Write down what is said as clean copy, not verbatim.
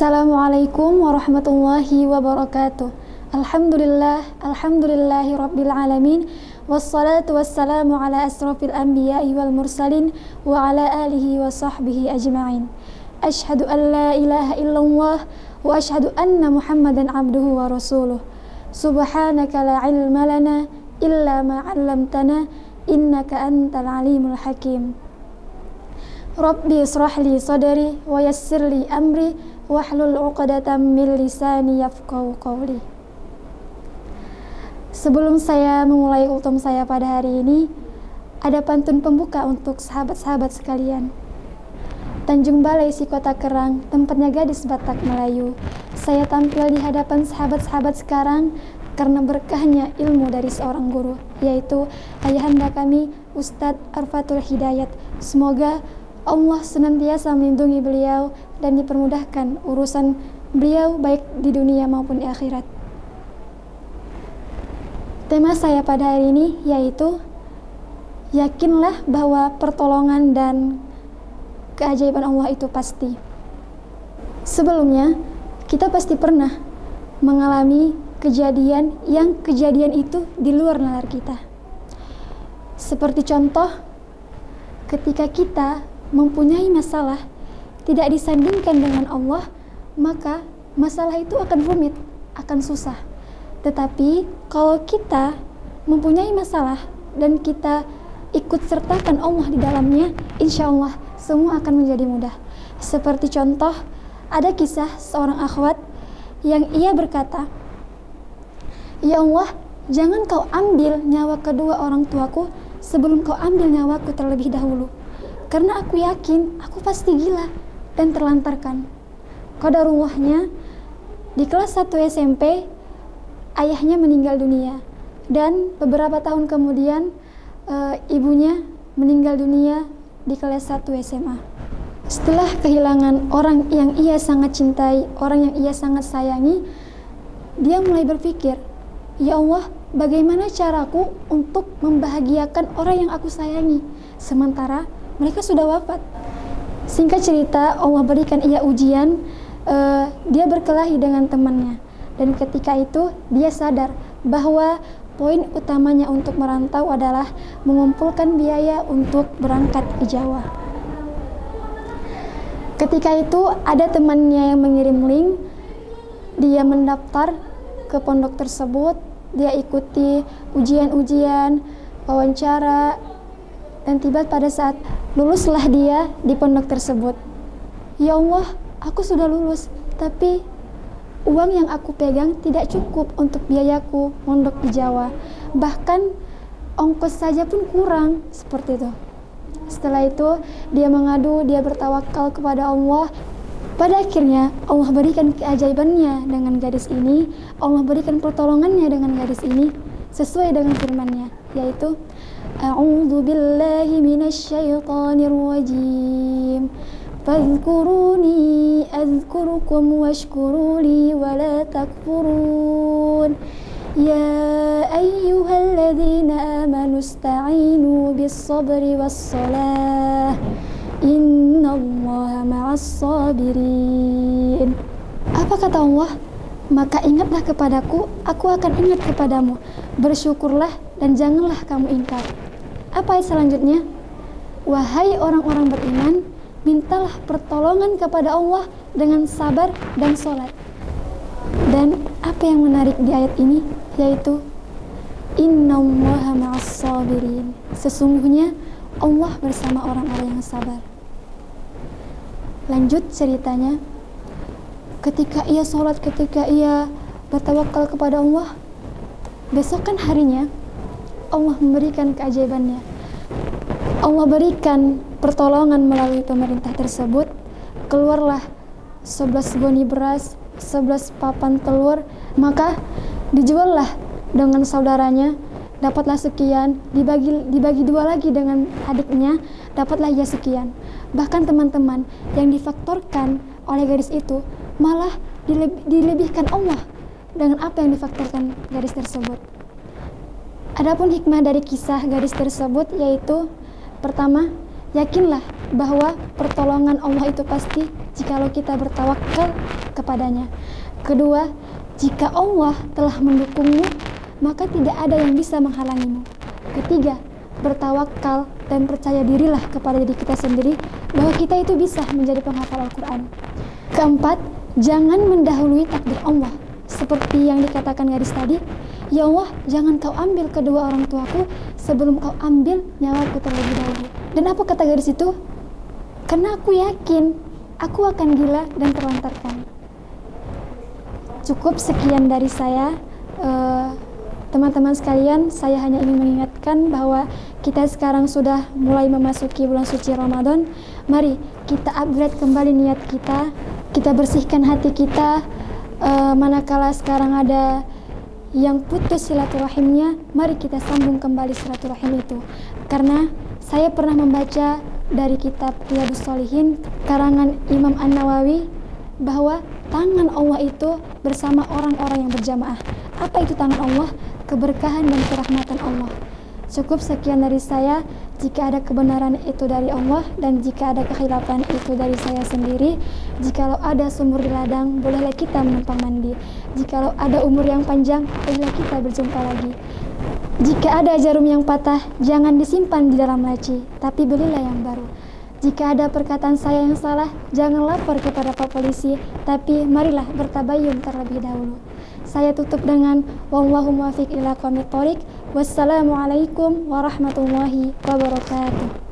Assalamualaikum warahmatullahi wabarakatuh. Alhamdulillahi rabbil alamin. Wassalatu wassalamu ala asrafil anbiya'i wal mursalin wa ala alihi wa sahbihi ajma'in. Ashhadu an la ilaha illallah wa ashhadu anna Muhammadan abduhu wa rasuluh. Subhanaka la ilma lana illa ma 'allamtana innaka antal alimul hakim. Rabbi israh li sadri wa yassir li amri wahlul 'uqdatam min lisani yafqahu qawli. Sebelum saya memulai ultum saya pada hari ini, ada pantun pembuka untuk sahabat-sahabat sekalian. Tanjung Balai si kota kerang, tempatnya gadis Batak Melayu. Saya tampil di hadapan sahabat-sahabat sekarang karena berkahnya ilmu dari seorang guru, yaitu ayahanda kami Ustadz Arfatul Hidayat. Semoga Allah senantiasa melindungi beliau dan dipermudahkan urusan beliau baik di dunia maupun di akhirat. Tema saya pada hari ini yaitu yakinlah bahwa pertolongan dan keajaiban Allah itu pasti. Sebelumnya, kita pasti pernah mengalami kejadian itu di luar nalar kita. Seperti contoh, ketika kita mempunyai masalah tidak disandingkan dengan Allah, maka masalah itu akan rumit, akan susah. Tetapi kalau kita mempunyai masalah dan kita ikut sertakan Allah di dalamnya, insya Allah semua akan menjadi mudah. Seperti contoh, ada kisah seorang akhwat yang ia berkata, "Ya Allah, jangan kau ambil nyawa kedua orang tuaku sebelum kau ambil nyawaku terlebih dahulu. Karena aku yakin aku pasti gila dan terlantarkan." Qadarullahnya, di kelas 1 SMP ayahnya meninggal dunia, dan beberapa tahun kemudian ibunya meninggal dunia di kelas 1 SMA. Setelah kehilangan orang yang ia sangat cintai, orang yang ia sangat sayangi, dia mulai berpikir, "Ya Allah, bagaimana caraku untuk membahagiakan orang yang aku sayangi sementara mereka sudah wafat?" Singkat cerita, Allah berikan ia ujian. Dia berkelahi dengan temannya, dan ketika itu dia sadar bahwa poin utamanya untuk merantau adalah mengumpulkan biaya untuk berangkat ke Jawa. Ketika itu ada temannya yang mengirim link, dia mendaftar ke pondok tersebut, dia ikuti ujian-ujian, wawancara, dan tiba pada saat luluslah dia di pondok tersebut. "Ya Allah, aku sudah lulus, tapi uang yang aku pegang tidak cukup untuk biayaku mondok di Jawa. Bahkan ongkos saja pun kurang," seperti itu. Setelah itu dia mengadu, dia bertawakal kepada Allah. Pada akhirnya Allah berikan keajaibannya dengan gadis ini, Allah berikan pertolongannya dengan gadis ini sesuai dengan firman-Nya, yaitu A'udzu billahi minasyaitonir rajim. Fadhkuruni azkurukum washkuruli wala takfurun. Ya ayyuhalladzina amanu ista'inu bis-sabri was-salah. Innallaha ma'as-sabirin. Apa kata Allah? "Maka ingatlah kepadaku, aku akan ingat kepadamu. Bersyukurlah dan janganlah kamu ingkar." Apa ayat selanjutnya? "Wahai orang-orang beriman, mintalah pertolongan kepada Allah dengan sabar dan sholat." Dan apa yang menarik di ayat ini yaitu Innallaha ma'as-sabirin. Sesungguhnya Allah bersama orang-orang yang sabar. Lanjut ceritanya, ketika ia sholat, ketika ia bertawakal kepada Allah, besokan harinya Allah memberikan keajaibannya. Allah berikan pertolongan melalui pemerintah tersebut. Keluarlah 11 goni beras, 11 papan telur, maka dijuallah dengan saudaranya, dapatlah sekian, dibagi dua lagi dengan adiknya, dapatlah ia sekian. Bahkan teman-teman, yang difaktorkan oleh gadis itu malah dilebihkan Allah dengan apa yang difaktorkan gadis tersebut. Adapun hikmah dari kisah gadis tersebut yaitu, pertama, yakinlah bahwa pertolongan Allah itu pasti jikalau kita bertawakal kepadanya. Kedua, jika Allah telah mendukungmu, maka tidak ada yang bisa menghalangimu. Ketiga, bertawakal dan percaya dirilah kepada diri kita sendiri bahwa kita itu bisa menjadi penghafal Al-Quran. Keempat, jangan mendahului takdir Allah. Seperti yang dikatakan gadis tadi, ya Allah, jangan kau ambil kedua orang tuaku sebelum kau ambil nyawaku terlebih dahulu. Dan apa kata gadis itu? Karena aku yakin aku akan gila dan terlantarkan. Cukup sekian dari saya. Teman-teman sekalian, saya hanya ingin mengingatkan bahwa kita sekarang sudah mulai memasuki bulan suci Ramadan. Mari kita upgrade kembali niat kita, kita bersihkan hati kita. Manakala sekarang ada yang putus silaturahimnya, mari kita sambung kembali silaturahim itu. Karena saya pernah membaca dari kitab Riyadhus Shalihin karangan Imam An-Nawawi bahwa tangan Allah itu bersama orang-orang yang berjamaah. Apa itu tangan Allah? Keberkahan dan kerahmatan Allah. Cukup sekian dari saya. Jika ada kebenaran itu dari Allah dan jika ada kekhilafan itu dari saya sendiri. Jikalau ada sumur di ladang, bolehlah kita menumpang mandi. Jikalau ada umur yang panjang, bolehlah kita berjumpa lagi. Jika ada jarum yang patah, jangan disimpan di dalam laci, tapi belilah yang baru. Jika ada perkataan saya yang salah, jangan lapor kepada Pak Polisi, tapi marilah bertabayun terlebih dahulu. Saya tutup dengan wallahu muwaffiq ila aqwamit thoriq. Wassalamualaikum warahmatullahi wabarakatuh.